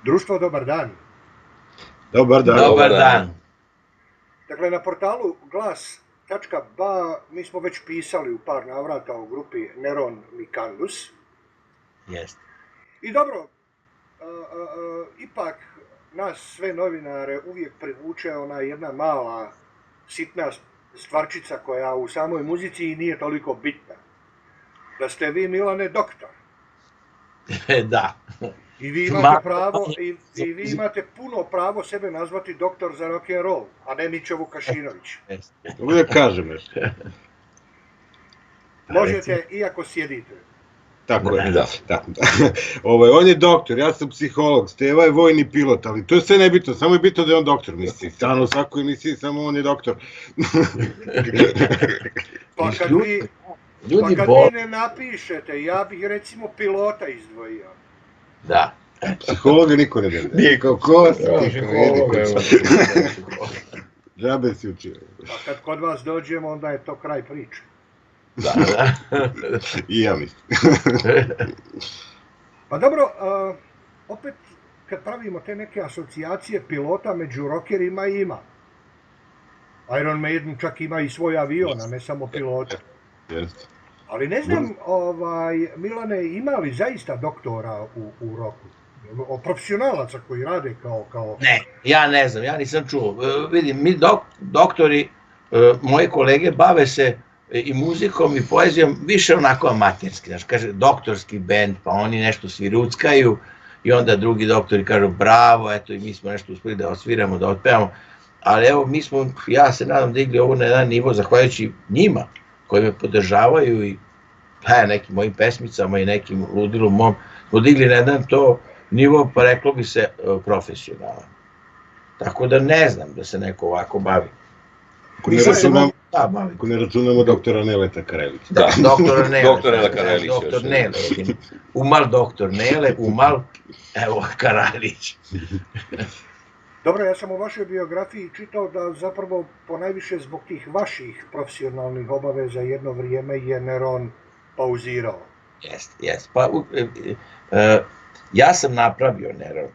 Društvo, dobar dan. Dobar dan. Dobar dan. Dakle, na portalu glas.ba mi smo već pisali u par navrata o grupi Neron Mikandus. Jest. I dobro, ipak nas sve novinare uvijek privuče ona jedna mala, sitna stvarčica koja u samoj muzici i nije toliko bitna. Da ste vi, Milane, doktor. Da. I vi imate pravo, i vi imate puno pravo sebe nazvati doktor za rock and roll, a ne Mićo Vukašinović. Uvijek kažem nešto. Možete, iako sjedite. Tako je, da. On je doktor, ja sam psiholog, Steva je vojni pilot, ali to je sve nebitno, samo je bitno da je on doktor, misli. Stano u svakoj emisiji, samo on je doktor. Pa kad vi ne napišete, ja bih recimo pilota izdvojio. Da. Psihologa niko ne da. Niko, ko si Džabe si učio. Pa kad kod vas dođemo, onda je to kraj priče. Da. I ja mislim. Pa dobro, opet kad pravimo te neke asocijacije pilota među rockerima ima. Iron Maiden čak ima i svoj avion, a ne samo pilota. Jeste. Ali ne znam, Milane, ima li zaista doktora u roku? Profesionalaca koji rade kao... Ne, ja ne znam, ja nisam čuo. Vidim, mi doktori, moje kolege bave se i muzikom i poezijom više onako amaterski, znaš, kaže doktorski bend, pa oni nešto sviruckaju i onda drugi doktori kažu bravo, eto i mi smo nešto uspeli da osviramo, da otpevamo, ali evo mi smo, ja se nadam, digli ovo na jedan nivo zahvaljujući njima koji me podržavaju i nekim mojim pesmicama i nekim ludilom mom, smo digli na jedan to nivo, pa reklo bi se profesionalan. Tako da ne znam da se neko ovako bavi. Ako ne računamo doktora Neleta Karelića. Da, doktora Nele. Doktora Karelića. Doktor Nele. Umal doktor Nele, umal, evo Karelić. Dobro, ja sam u vašoj biografiji čitao da zapravo ponajviše zbog tih vaših profesionalnih obaveza jedno vrijeme je Neron pauzirao. Jeste. Pa, ja sam napravio Neron.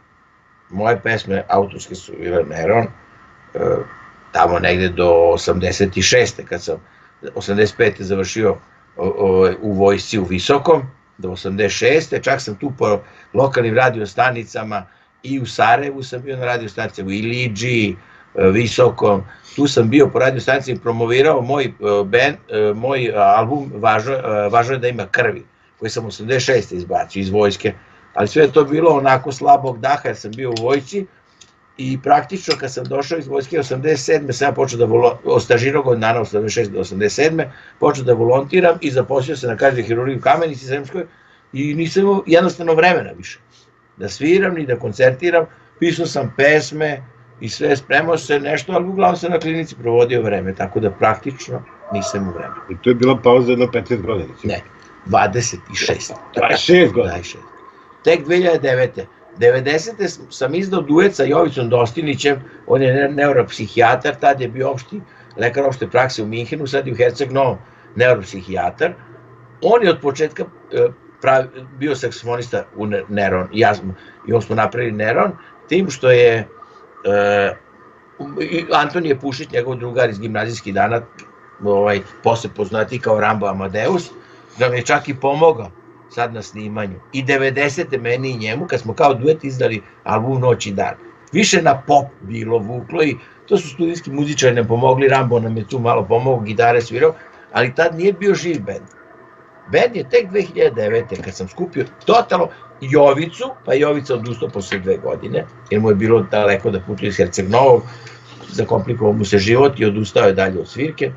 Moje pesme autorske su bile Neron, tamo negde do 86. kad sam 85. završio u vojsci u Visokom, do 86. čak sam tu po lokalnim radiostanicama i u Sarajevu sam bio na radiostanicama, u Iliđi, Visokom, tu sam bio po radiostanicama i promovirao moj album Važno je da ima krvi, koji sam 86. izbacio iz vojske, ali sve je to bilo onako slabog daha jer sam bio u vojsci i praktično kad sam došao iz vojske 87. sam ja počeo da stažirao godina dana 86. do 87. počeo da volontiram i zaposlio se na kardiohirurgiji u Kamenici Sremskoj i nisam imao jednostavno vremena više da sviram ni da koncertiram, pisao sam pesme i sve, spremao se nešto, ali uglavnom sam na klinici provodio vreme, tako da praktično nisam u vremenu. I to je bila pauza jedno 15 godina? Ne, 26. 26 godina? Tek 2009. 90. sam izdao duet sa Jovicom Dostinićem, on je neuropsihijatar, tad je bio lekar opšte prakse u Minhenu, sad je u Herceg Novom neuropsihijatar. On je od početka bio saksofonista u Neron, i on smo napravili Neron, tim što je Antonije Pušić, njegov drugar iz gimnazijskih dana, posle poznati kao Rambo Amadeus, da mi je čak i pomogao sad na snimanju. I 90. meni i njemu, kad smo kao duet izdali album Noć i dan. Više na pop bilo vuklo i to su studijski muzičari nam pomogli, Rambo nam je tu malo pomogao, gitare svirao, ali tad nije bio živ bend. Bend je tek 2009. kad sam skupio totalno Jovicu, pa Jovica odustao posle 2 godine, jer mu je bilo daleko da putuje iz Herceg Novog, zakomplikovao mu se život i odustao je dalje od svirke.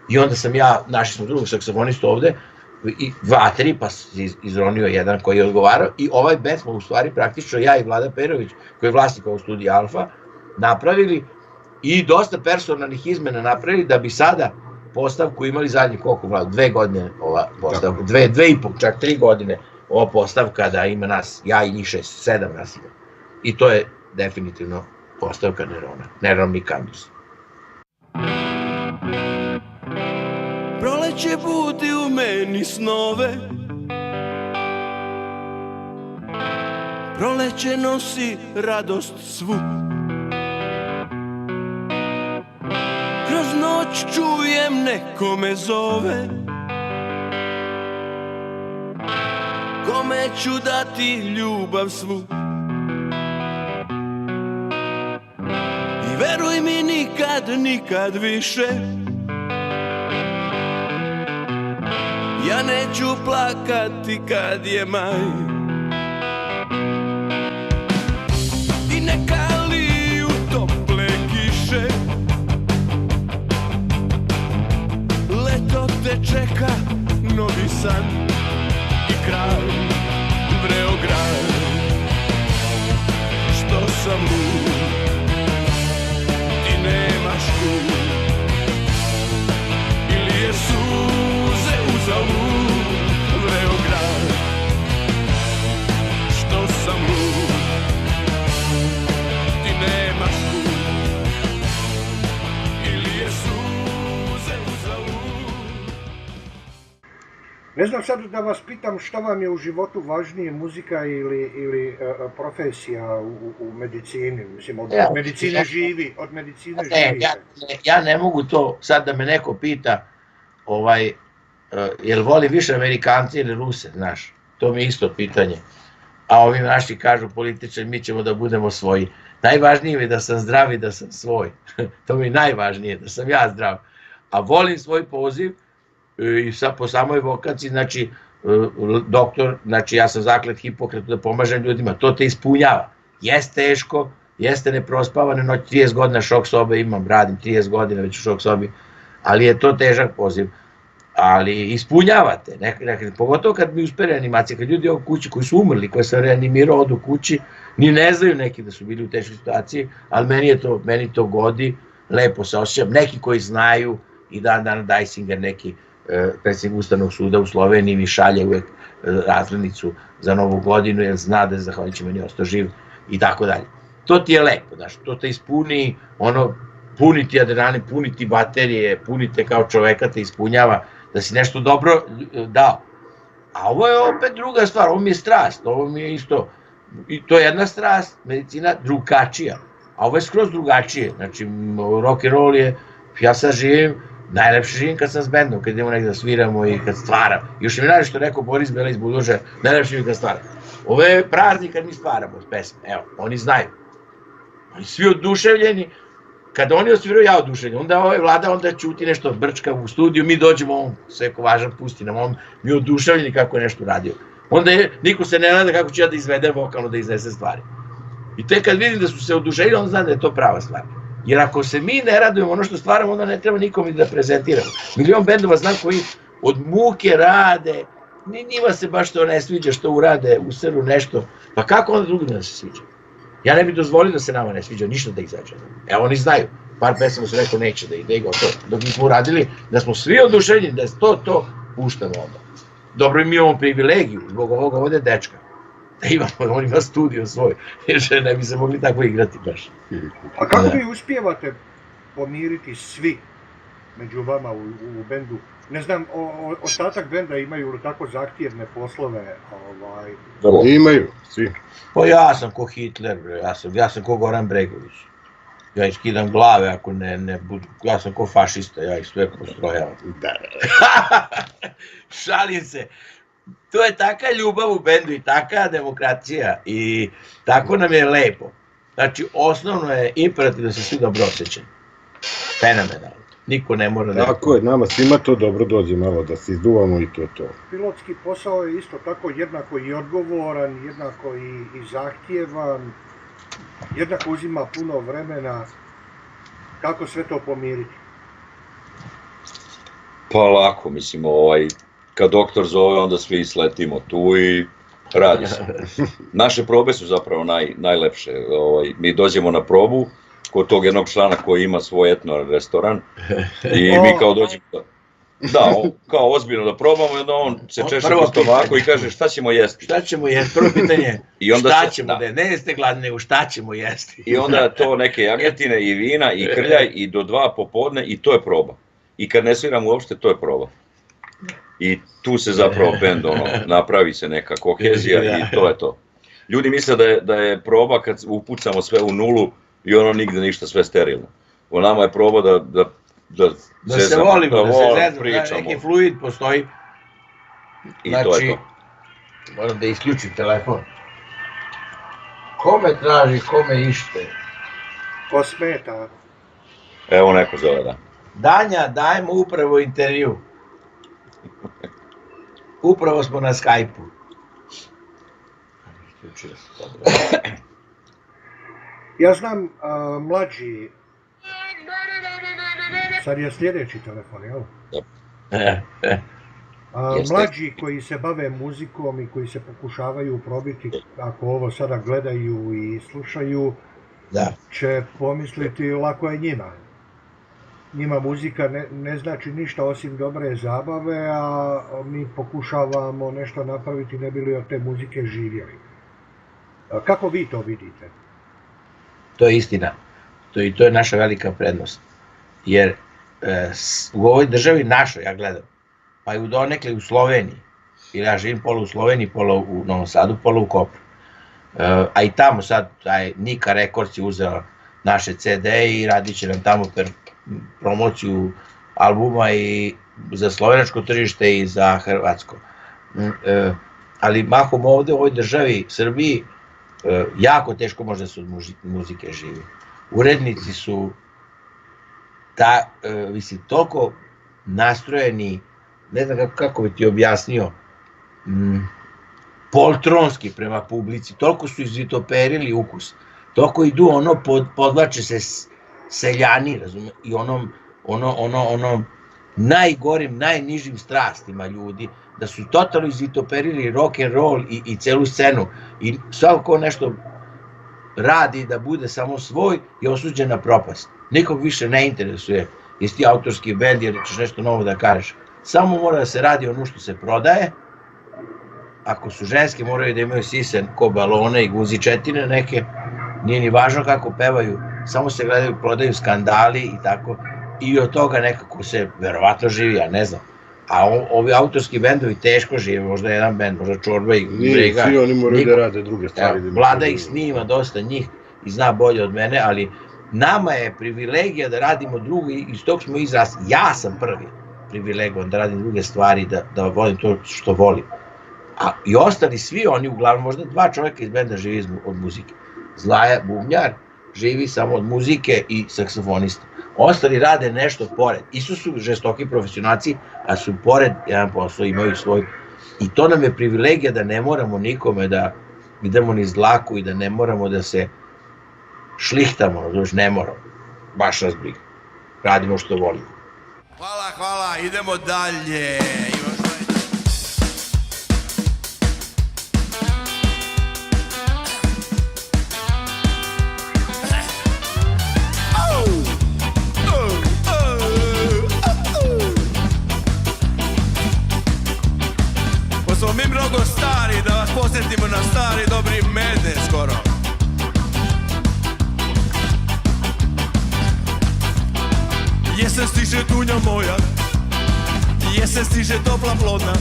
I onda sam našli smo drugog saksofonistu ovde, i 2-3, pa izronio jedan koji je odgovarao i ovaj band smo u stvari praktično ja i Vlada Perović, koji je vlasnik ovog studija Alfa, napravili i dosta personalnih izmena napravili da bi sada postavku imali zadnji koliko Vlada, 2 godine ova postavka, 2,5, čak 3 godine ova postavka da ima nas, ja i njih 6, 7 nas ima. I to je definitivno postavka Nerona, Neron Mikandus. Proleće proleće budi u meni snove, proleće nosi radost svu. Kroz noć čujem neko me zove, kome ću dati ljubav svu. I veruj mi nikad, nikad više ja neću plakati kad je maj. I neka liju tople kiše, leto te čeka, novi san i kraj vreo grad. Što sam lud, ti nemaš kud, ili je suze uzalud vreo grad. Što sam lud, ti nemaš kud, ili je suze uzalud. Ne znam sad da vas pitam šta vam je u životu važnije, muzika ili profesija u medicini, mislim od medicine živi, od medicine živi. Ja ne mogu to sad da me neko pita, jel voli više Amerikanci ili Ruse, znaš, to mi je isto pitanje. A ovi naši kažu političari, mi ćemo da budemo svoji. Najvažnije mi je da sam zdrav i da sam svoj, to mi je najvažnije, da sam ja zdrav. A volim svoj poziv, i po samoj vokaciji, znači doktor, znači ja sam zaklet Hipokratu da pomažem ljudima, to te ispunjava. Jeste teško, jeste neprospavane noć, 30 godina šok sobe imam, radim 30 godina već u šok sobi, ali je to težak poziv. Ali ispunjavate, pogotovo kad mi uspe reanimacija, kad ljudi u kući koji su umrli, koje sam reanimirao, odu kući, ni ne znaju neki da su bili u teškoj situaciji, ali meni to godi, lepo se osjećam, neki koji znaju, i Dana Dajsinger, neki predsjednik Ustavnog suda u Sloveniji, mi šalje uvek razglednicu za Novu godinu, jer zna da je zahvaljujući meni ostao živ i tako dalje. To ti je lepo, znaš, to te ispuni, puni ti adrenalin, puni ti baterije, puni te kao čoveka, te ispunjava, da si nešto dobro dao. A ovo je opet druga stvar, ovo mi je strast, ovo mi je isto, i to je jedna strast, medicina drugačija, a ovo je skroz drugačije, znači rock'n'roll je, ja sad živim, najlepše živim kad sam s bendom, kad idemo negdje da sviramo i kad stvaram. Još mi najviše što rekao Boris Bela iz Buduža, najlepše živim kad stvaram. Ovo je praznik kad mi stvaramo pesme, evo, oni znaju. Oni svi oduševljeni, kada oni osviraju, ja oduševljen, onda Vlada onda ćuti nešto brčka u studiju, mi dođemo, on sve ko važan pusti nam, on mi oduševljeni kako je nešto radio. Onda niko se ne nada kako ću ja da izvedem vokalno, da iznese stvari. I te kad vidim da su se oduševljeni, onda znam da je to prava stvar. Jer ako se mi ne radujemo ono što stvaramo, onda ne treba nikom da prezentiramo. Milion bendova znam koji od muke rade, njima se baš to ne sviđa što urade, useru nešto, pa kako onda drugim da se sviđa? Ja ne bih dozvolio da se nama ne sviđa, ništa da izađe. Evo oni znaju, par pesama su rekao neće da ide i gotovo. Dok mi smo uradili, da smo svi oduševljeni, da je to puštamo onda. Dobro, mi imamo privilegiju, zbog ovoga ovdje dečka. On ima studio svoj, jer ne bi se mogli tako igrati baš. A kako vi uspijevate pomiriti svi među vama u bendu? Ne znam, ostatak benda imaju li tako zahtjevne poslove? Imaju, svi. Pa ja sam ko Hitler, ja sam ko Goran Bregović. Ja iskidam glave ako ne budu, ja sam ko fašista, ja ih sve postrojavam. Šalim se. To je taka ljubav u bendu i taka demokracija i tako nam je lepo. Znači, osnovno je imperativ da se svi dobro osjećaju. Fenomenalno. Niko ne mora da... Tako je, nama svima to dobro dođe malo, da se izduvamo i to je to. Pilotski posao je isto tako jednako i odgovoran, jednako i zahtjevan, jednako uzima puno vremena. Kako sve to pomiriti? Pa lako, mislim, kad doktor zove, onda svi sletimo tu i radi se. Naše probe su zapravo najlepše. Mi dođemo na probu kod tog jednog člana koji ima svoj etno restoran i mi kao dođemo, kao ozbiljno da probamo i onda on se češe po stomaku i kaže šta ćemo jesti. Šta ćemo jesti, prvo pitanje, šta ćemo, ne jeste gladni, nego šta ćemo jesti. I onda to neke jagnjetine i vina i krljaj i do 2 popodne i to je proba. I kad ne sviram uopšte, to je proba. i tu se zapravo bend napravi se neka kohezija i to je to. Ljudi misle da je proba kad upucamo sve u nulu i nigde ništa, sve sterilno. U nama je proba da se volimo, da se zezamo, pričamo. Neki fluid postoji. I to je to. Moram da isključim telefon. Kome traži, kome ište? Ko smeta? Evo neko zove, da. Danja, dajmo upravo intervju. Upravo smo na Skype-u. Ja znam mlađi, sad je sljedeći telefon, jel? Mlađi koji se bave muzikom i koji se pokušavaju probiti, ako ovo sada gledaju i slušaju, će pomisliti lako je njima. Njima muzika ne znači ništa osim dobre zabave, a mi pokušavamo nešto napraviti ne bi li od te muzike živjeli. Kako vi to vidite? To je istina. I to je naša velika prednost. Jer u ovoj državi našoj, ja gledam, pa i u donekle u Sloveniji, jer ja živim pola u Sloveniji, pola u Novom Sadu, pola u Kopru. A i tamo sad, Nika Records je uzela naše CD-e i radit će nam tamo promociju albuma i za slovenačko tržište i za hrvatsko. Ali mahom ovde u ovoj državi, Srbiji, jako teško može da se od muzike živi. Urednici su toliko nastrojeni, ne znam kako bi ti objasnio, poltronski prema publici, toliko su izvitoperili ukus, toliko idu podvlače se seljani, razumije, i onom najgorim, najnižim strastima ljudi, da su totalno izvitoperili rock and roll i celu scenu i svako ko nešto radi da bude samo svoj je osuđen na propast. Nikog više ne interesuje jesi ti autorski bend jer ćeš nešto novo da kažeš. Samo mora da se radi ono što se prodaje. Ako su ženske moraju da imaju sise ko balone i guzičetine neke, nije ni važno kako pevaju, samo se gledaju, prodaju skandali i tako. I od toga nekako se verovatno živi, ja ne znam. A ovi autorski bendovi teško žive, možda jedan bend, možda Čorba i Brega. Svi oni moraju da rade druge stvari. Vlada ih snima, dosta njih i zna bolje od mene, ali nama je privilegija da radimo drugo i iz tog smo izrasli. Ja sam prvi privilegovan da radim druge stvari, da volim to što volim. A i ostali svi oni, uglavnom možda 2 čovjeka iz benda živi od muzike. Zlaja, bubnjar, živi samo od muzike i saksofonista. Ostali rade nešto pored. Isto su žestoki profesionalci, a su pored jedan posao, imaju svoj. I to nam je privilegija da ne moramo nikome da idemo niz dlaku i da ne moramo da se šlihtamo, ne moramo. Baš nas briga. Radimo što volimo. Hvala, idemo dalje. Smo mi mnogo stari, da vas posjetimo na stari dobri mene skoro. Jesen stiže dunja moja, jesen stiže topla plodna,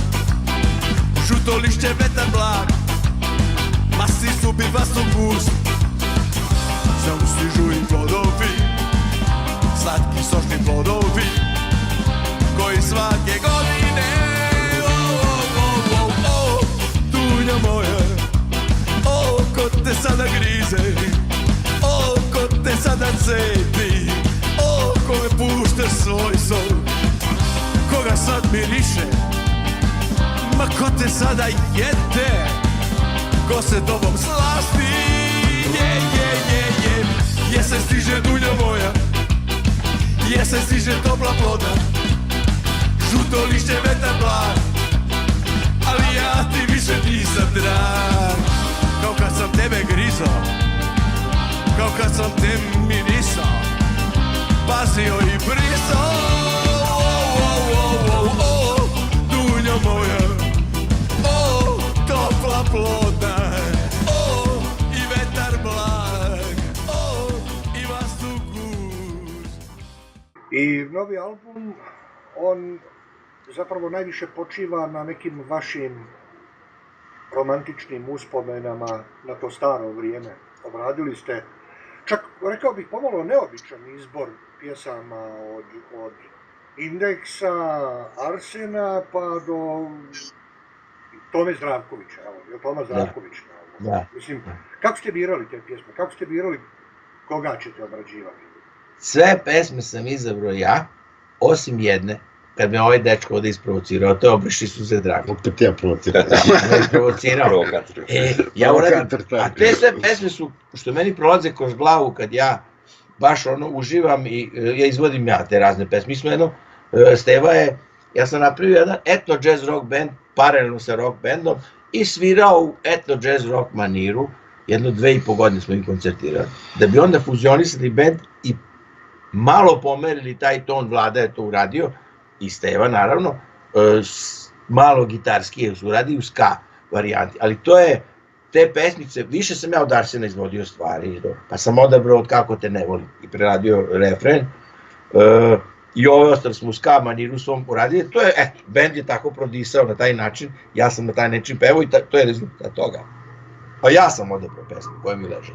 žuto lišće vetar blag, masi subi vas u gust. Samo stižu i plodovi, slatki sočni plodovi, koji svake godine moja, oko te sada grize, oko te sada cepi, oko me pušta svoj sol. Koga sad miriše, ma ko te sada jede, ko se tobom slasti, jesen stiže dunja moja, jesen stiže topla ploda, žuto lišće vetar blag. Ali ja ti više nisam drag, kao kad sam tebe grizao, kao kad sam te mirisao, pazio i brisao. Dunja moja, topla plodna, i vetar blag, i vazduh gust. I novi album, on zapravo najviše počiva na nekim vašim romantičnim uspomenama na to staro vrijeme. Obradili ste, čak rekao bih pomalo neobičan izbor pjesama od Indeksa, Arsena pa do Tome Zdravkovića, evo, Toma Zdravkovića. Da. Mislim, kako ste birali te pjesme, kako ste birali koga ćete obrađivati? Sve pesme sam izabrao ja, osim jedne, kad me ovaj dečko ovde isprovocirao, to je Obriši suze drage. Opet ja provocirao. Me isprovocirao. Ja uradim, a te sve pesme su, što meni prolaze kroz glavu kad ja baš ono uživam i ja izvodim ja te razne pesme. Mi smo jedno, Steva je, ja sam napravio jedan etno jazz rock band, paralelno sa rock bandom i svirao u etno jazz rock maniru, jedno 2,5 godine smo ih koncertirali. Da bi onda fuzionisali band i malo pomerili taj ton, Vlada je to uradio, i Steva naravno, malo gitarski su uradio u ska varijanti, ali to je, te pesmice, više sam ja od Arsena izvodio stvari, pa sam odabrao od Kako te ne volim i preradio refren, i ove ostale smo u ska maniru svom uradili, to je, eto, band je tako prodisao na taj način, ja sam na taj način pevao i to je rezultat toga. Pa ja sam odabrao pesme koje mi leže,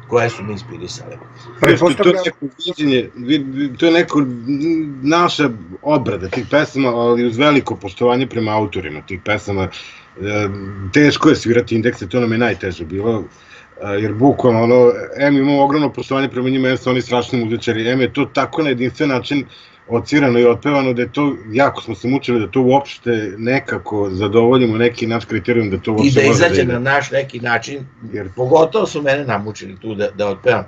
koje su mi inspirisale. To je neko naša obrada tih pesama, ali uz veliko poštovanje prema autorima tih pesama. Teško je svirati Indekse, to nam je najteže bilo, jer bukvalno, imamo ogromno poštovanje prema njima, jer su oni strašni muzičari, je to tako na jedinstven način odsvirano i otpevano, da je to, jako smo se mučili da to uopšte nekako zadovoljimo neki naš kriterijum, da to uopšte može da ide. I da izađe na naš neki način, jer pogotovo su mene namučili tu da otpevam,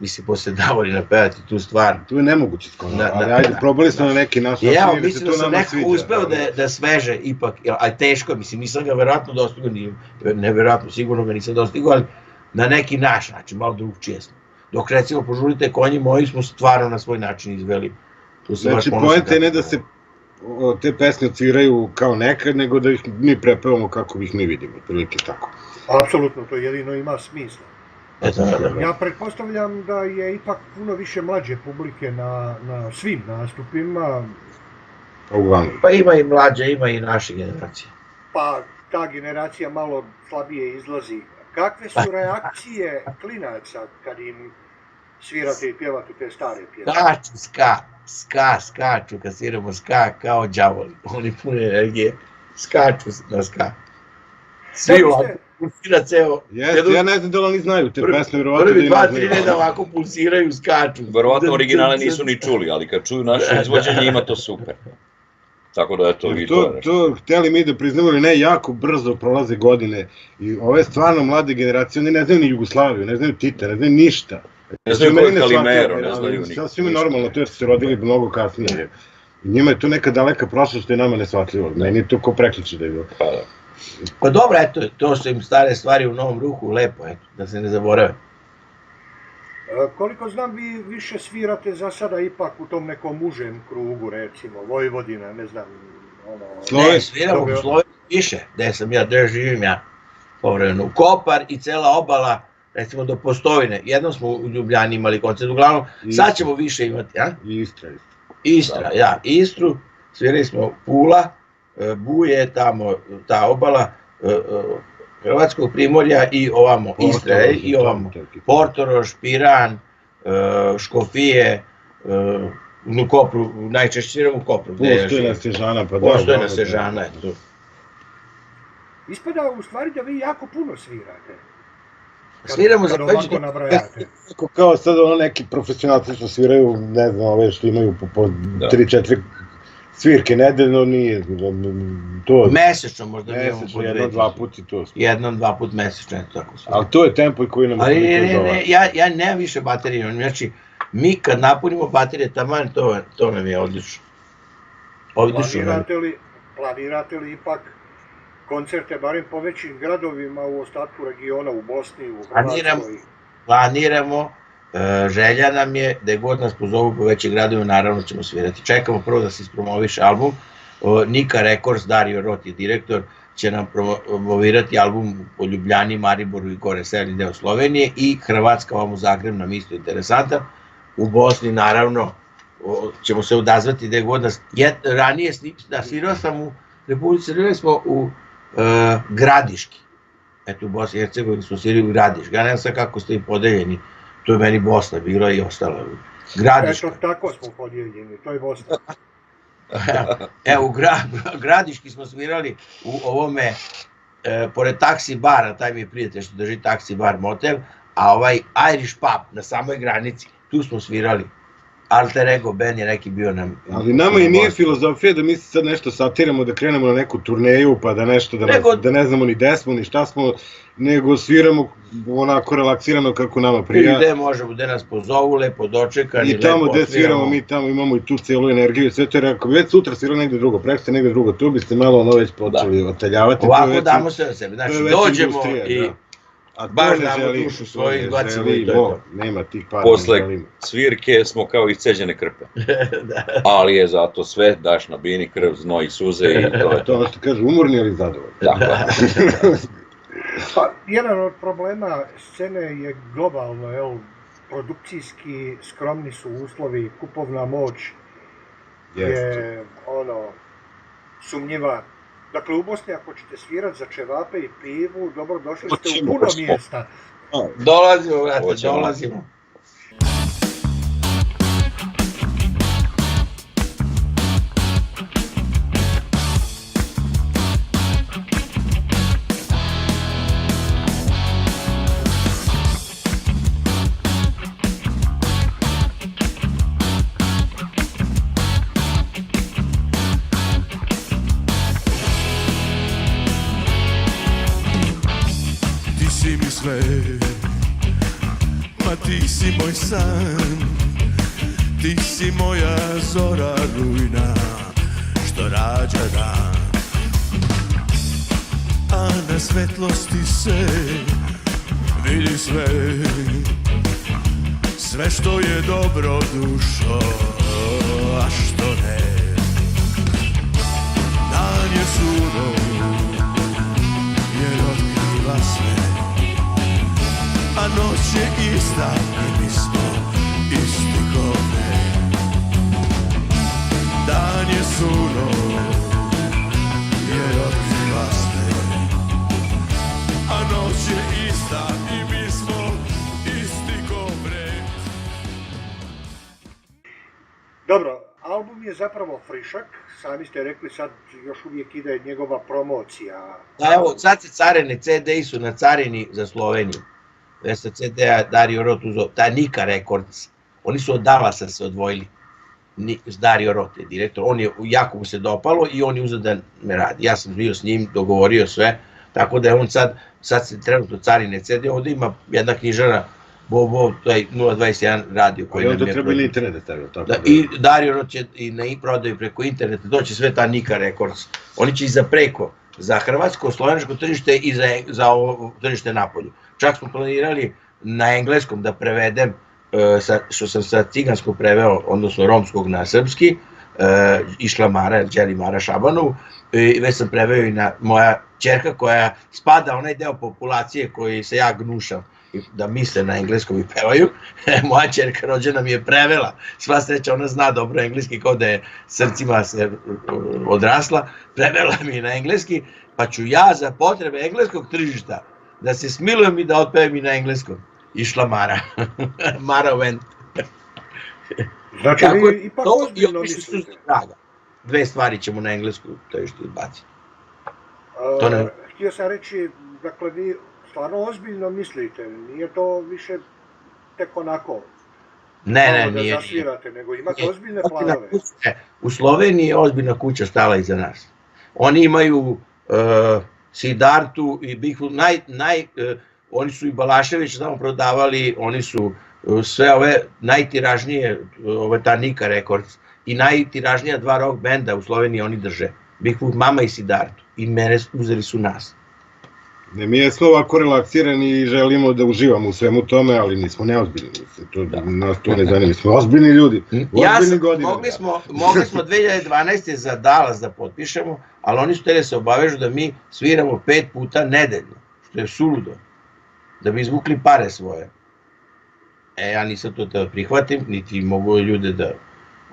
mislim, posle Davorina pevati tu stvar. Tu je nemoguće skoro, ali ajde, probali smo na neki naš način. Ja, mislim da sam neko uspeo da sveže ipak, ali teško, mislim, nisam ga verovatno dostigao, neverovatno, sigurno ga nisam dostigao, ali na neki naš način, malo drugčije smo. Dok recimo Požurite konji moji smo stvarno na svoj način izveli. Znači, poenta je ne da se te pesme odsviraju kao nekad, nego da ih mi prepevamo kako ih mi vidimo, prilike tako. Apsolutno, to jedino ima smisla. Ja pretpostavljam da je ipak puno više mlađe publike na svim nastupima. Pa ima i mlađe, ima i naše generacije. Pa ta generacija malo slabije izlazi. Kakve su reakcije klinaca kad im svirate i pjevate te stare pjesme? Skaču, kad sviramo ska kao đavoli. Oni pune energije, skaču na ska. Svi ovako pulsira ceo... Ja ne znam da li oni znaju te pesme, verovatno da im ne znaju. Prvi 2-3 reda ovako pulsiraju, skaču. Verovatno originale nisu ni čuli, ali kad čuju naše izvođenje ima to super. Tako da je to i to nešto. To, htjeli mi da priznamo ili ne, jako brzo prolaze godine i ove stvarno mlade generacije, oni ne znaju ni Jugoslaviju, ne znaju Tita, ne znaju ništa. Ne znaju koji Kalimero, ne znaju ništa. Sasvim je normalno, to jer su se rodili mnogo kasnije. I njima je to neka daleka prošlost što je nama nesvatljivo. Meni je to ko prekliče da je bilo. Pa dobro, eto, to su im stare stvari u novom ruhu, lepo, eto, da se ne zaborave. Koliko znam, vi više svirate za sada ipak u tom nekom užem krugu, recimo, Vojvodina, ne znam, Ne, sviramo u Sloveniji više, gde živim ja, povremeno, Kopar i cela obala, recimo do Postojne, jednom smo u Ljubljani imali koncert, uglavnom, sad ćemo više imati, ja? Istra, ja, Istru, svirali smo Pula, Buje, tamo, ta obala, Hrvatskog Primorja i ovamo Istre, i ovamo Portoroš, Piran, Škofije, u Kopru, najčešće sviramo u Kopru. Postojna Sežana, pa da. Postojna Sežana, eto. Ispada u stvari da vi jako puno svirate. Sviramo za ovako nabrajate. Kao sad ono neki profesionalci što sviraju, ne znam, ove što imaju po 3-4 svirke nedeljno, nije to... Mesečno možda mi imamo po 1-2 put i to. 1-2 put mesečno, eto tako sviramo. Ali to je tempo koji nam... Ali ne, ja nemam više baterije, znači mi kad napunimo baterije taman, to nam je odlično. Planirate li ipak koncerte, barem po većim gradovima u ostatku regiona, u Bosni, u Hrvatskoj? Planiramo, želja nam je da je god nas pozovu po većim gradovima, naravno ćemo svirati. Čekamo prvo da se ispromoviše album. Nika Records, Dario Rot je direktor, će nam promovirati album o Ljubljani, Mariboru i gore severni deo Slovenije i Hrvatska, ovom u Zagreb nam isto interesantan. U Bosni naravno ćemo se odazvati da je god nas... Ranije svirao sam u Republici Srpskoj, smo u Gradiški. Eto, u Bosni i Hercegovini smo svirali u Gradiški. Ja ne znam sad kako ste i podeljeni. To je meni Bosna bila i ostala. Gradiška. Eto, tako smo podijeljeni, to je Bosna. Evo, u Gradiški smo svirali u ovome, pored taksi bara, taj mi je prijatelj što drži taksi bar motel, a ovaj Irish pub na samoj granici, tu smo svirali. Alter Ego band je neki bio nam... Ali nama i nije filozofija da mi sad nešto satiramo, da krenemo na neku turneju, pa da nešto, da ne znamo ni gde smo, ni šta smo, nego sviramo onako relaksirano kako nama prija. Gde možemo, gde nas pozovu, lepo dočekani, lepo otviramo. I tamo gde sviramo, mi tamo imamo i tu celu energiju i sve to, jer ako bi već sutra svirali negde drugo, prekste negde drugo, tu biste malo ono već počeli oteljavati. Ovako damo se na sebe, znači dođemo i... Baš damo dušu svoju, izbacimo i to je to. Nema tih para. Posle svirke smo kao isceđene krpe. Ali je zato sve, daš na bini krv, znoj i suze i to je to. To što kaže, umorni ali zadovoljni. Pa, jedan od problema scene je globalno, produkcijski skromni su uslovi, kupovna moć je sumnjiva. Dakle, u Bosni ako ćete svirati za čevape i pivu, dobro došli ste u puno mjesta. Dolazimo, vrate, dolazimo. Ma ti si moj san, ti si moja zora rujna što rađa dan, a na svetlosti se vidi sve, sve što je dobro dušo, a što ne. Dan je surov jer otkriva sve, a noć je ista i mi smo isti ko ne. Dan je surov jer otkriva sve, a noć je ista i mi smo isti ko ne. Dobro, album je zapravo frišak, sami ste rekli sad još uvijek ide njegova promocija. Da, evo, sad se carine, CD-i su na carini za Sloveniju. Sa CD-a Dario Rot uzeo, ta Nika Records, oni su od Dallasa se odvojili. Dario Rot je direktor, jako mu se dopalo i on je uzeo da me radi. Ja sam bio s njim, dogovorio sve, tako da je on sad se trenutno carine CD, ovdje ima jedna knjižara, taj 021 radio koji nam je... Ali onda treba ili internet da stavio, tako da... I Dario Rot će i na prodaju preko interneta, doće sve ta Nika Records. Oni će i za preko, za hrvatsko, slovenačko tržište i za ovo tržište napolju. Čak smo planirali na engleskom da prevedem, što sam sa ciganskog preveo, odnosno romskog na srpski, Išla Mara, Đeli Mara Šabanu, i već sam preveo i na moja ćerka koja spada onaj deo populacije koji se ja gnušam da misle na engleskom i pevaju. Moja ćerka rođena mi je prevela, sva sreća ona zna dobro engleski kao da je srcima se odrasla, prevela mi je na engleski, pa ću ja za potrebe engleskog tržišta da se smilujem i da otpevam i na engleskom. Išla Mara. Mara went. Znači vi ipak ozbiljno mislite. Dve stvari ćemo na englesku tržištu izbaciti. Htio sam reći, dakle vi stvarno ozbiljno mislite, nije to više tek onako. Ne, nije. Da zasvirate, nego imate ozbiljne planove. U Sloveniji je ozbiljna kuća stala iza nas. Oni imaju Sidartu i Bigfoot, oni su i Balašević tamo prodavali, oni su sve ove najtiražnije, ta Nika Records, i najtiražnija dva rock benda u Sloveniji oni drže. Bigfoot, Mama i Sidartu. I mene uzeli su nas. Mi jesmo ovako relaksirani i želimo da uživamo u svemu tome, ali nismo neozbiljni. Nas to ne zanima, mi smo ozbiljni ljudi. Mogli smo 2012. za Dallas da potpišemo, ali oni su htjeli da se obavežu da mi sviramo 5 puta nedeljno, što je suludo, da bi izvukli pare svoje. Ja nisam to da prihvatim, niti mogu ljude da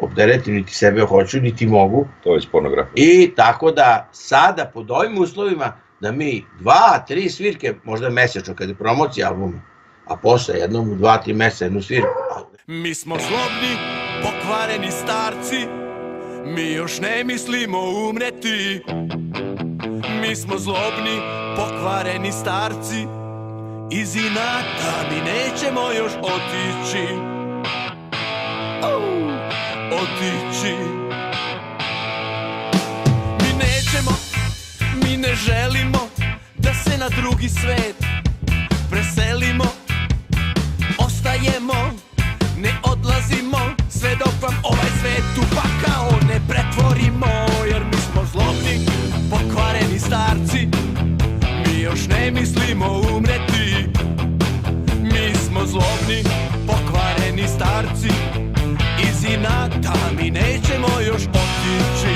opteretim, niti sebe hoću, niti mogu. To je pornografija. I tako da sada pod ovim uslovima da mi 2-3 svirke, možda mesečno kada je promocija albuma, a posle jednom u 2-3 meseca jednu svirku. Mi smo zlobni, pokvareni starci, mi još ne mislimo umreti. Mi smo zlobni, pokvareni starci, iz inata mi nećemo još otići. Otići. Mi nećemo, mi ne želimo da se na drugi svet preselimo. Ostajemo, ne odlazimo, sve dok vam ovaj svet u pakao ne pretvorimo. Jer mi smo zlobni, pokvareni starci, mi još ne mislimo umreti. Mi smo zlobni, pokvareni starci, iz inata mi nećemo još otići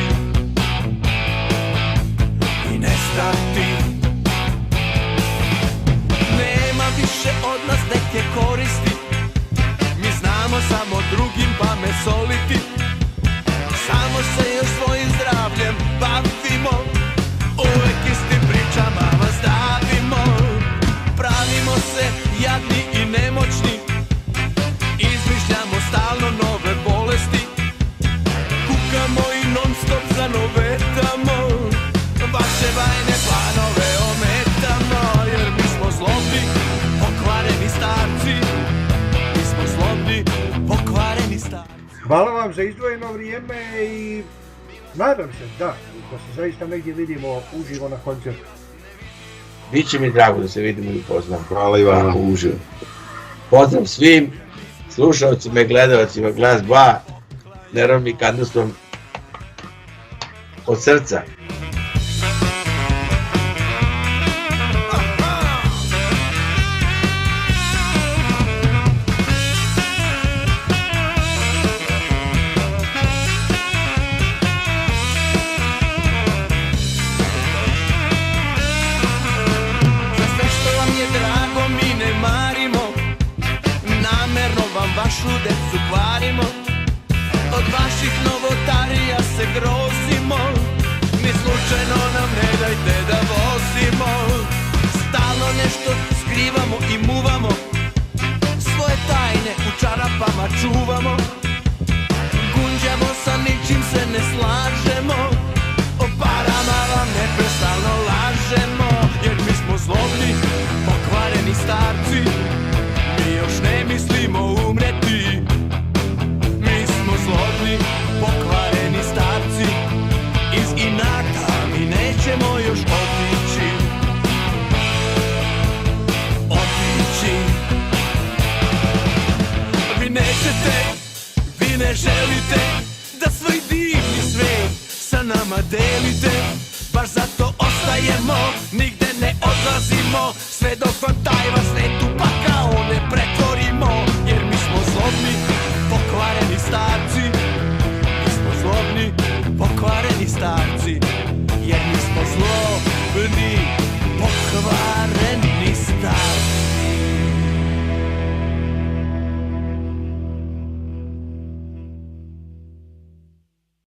i nestati. Nema više od nas neke koristi, mi znamo samo drugim pamet soliti. Samo se još svojim zdravljem bavimo, uvek istim pričama vas davimo. Pravimo se jadni i nemoćni, izmišljamo stalno nove bolesti. Kukamo i non stop zanovetamo, vaše bajne planove ometamo. Jer mi smo zlobni, pokvareni starci, mi smo zlobni, pokvareni starci. Hvala vam za izdvojeno vrijeme i nadam se da se zaista negdje vidimo uživo na koncertu. Biće mi drago da se vidimo i upoznam. Hvala i vama. Uživo. Pozdrav svim slušalcima i gledalcima Glas 2, nerovnim kadnostvom od srca. Vašu decu kvarimo, od vaših novotarija se grozimo. Ni slučajno nam ne dajte da vozimo. Stalno nešto skrivamo i muvamo, svoje tajne u čarapama čuvamo. Gunđamo, sa ničim se ne slažemo, o parama vam neprestano lažemo. Jer mi smo zlobni, pokvareni starci, mi još ne mislimo umreti. Mi smo zlobni, pokvareni starci, iz inata mi nećemo još otići. Otići. Vi nećete, vi ne želite da svoj divni svet sa nama delite. Baš zato ostajemo, nigde ne odlazimo, sve dok vam taj vas svet u pakao ne pretvorimo. Jer mi smo zlobni, pokvareni starci, mi smo zlobni, pokvareni starci. Jer mi smo zlobni, pokvareni